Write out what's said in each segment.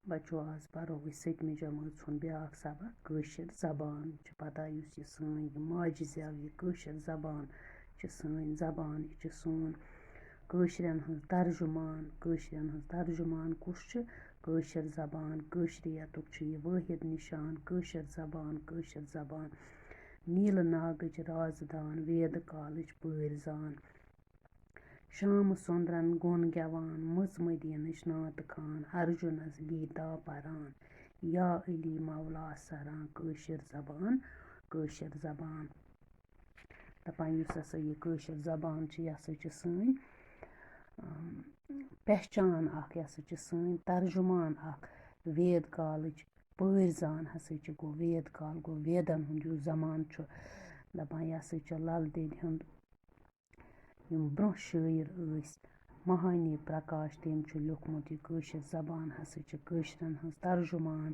बच्चो आज परो 7वीं जमात हूँ ब्याक सबक कٲشِर जबान पता यह सी माजि जेव यह कٲशِर जबान सी जबान यह सोन कٲशरन हंस तर्जुमान कुछ कٲशिर जबान कٲशरियतुक यह वाहिद निशान कٲशिर जबान नील नागच राजदान वेद कालच पीरजान शाम सुंदरन गुन गेवान मज मदीनच नात खान अर्जुनस गीता परान या अली मौला सरान कٲशिर जबान दपान युस हसा यह कٲशिर जबान यह हसा सैन पहचान अख यह हसा सैन तर्जुमान अख वेद कालच पीरजान हसा गो वेद काल गो वेदन हुंद युस जमान छु दपान यह हसा लल देद हुंद यम ब्रोह शायर महानी प्रकाश तेम लिखमुत यह कٲशिर जबान हसा कٲशरन हंस तर्जुमान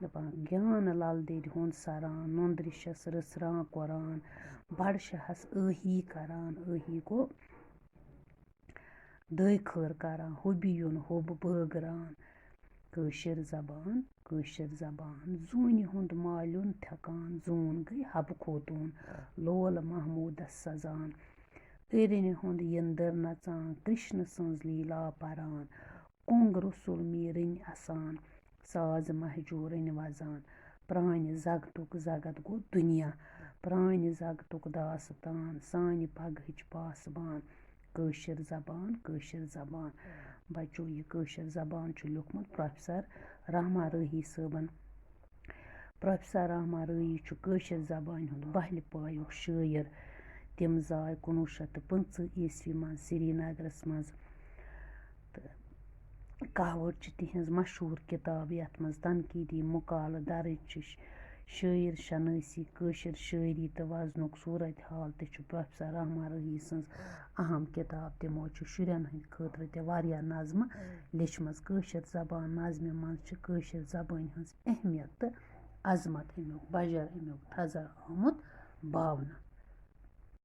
दपान ज्ञान लल देद हुंद सरान नंदरिशस रसरा कुरान बड़शहस आही करान आही गो दखर करान हुबियुन हुब बगरान कٲशिर जबान जून हुंद माल्युन थकान जून गई हब खोतून लोल महमूदस सजान अरिन हुंद यंदर नचान कृष्ण सन्ज लीला परान कुंग रसुल मीरन असान साज महजूर वजान प्रान जगतुक जगत गो दुनिया प्रान जगतुक दास्तान सान पगहच पासबान कٲशिर जबान बच्चो यह कٲशिर जबान लिखमुत प्रोफेसर रहमान राही साहबन प्रोफेसर रहमान राही कٲशिर जबान हुंद बहल पायुक शायर तम जाय 1950 ईस्वी मं श्रीनगरस मज कहवट तिहंज मशहूर किताब यथ मज तनकीदी मुकाल दर्ज शायर शनासी कٲशिर शायरी तो वजनुक सूरत हाल प्रोफेसर रहमान राही सन्ज अहम किताब तमो शुरन हंद खतर तह नज़म लिचमज कٲशिर जबान नज़म मज कٲशिर जबान हंज अहमियत तो अजमत अमुक बजर अमुक थजर आमुत बावना।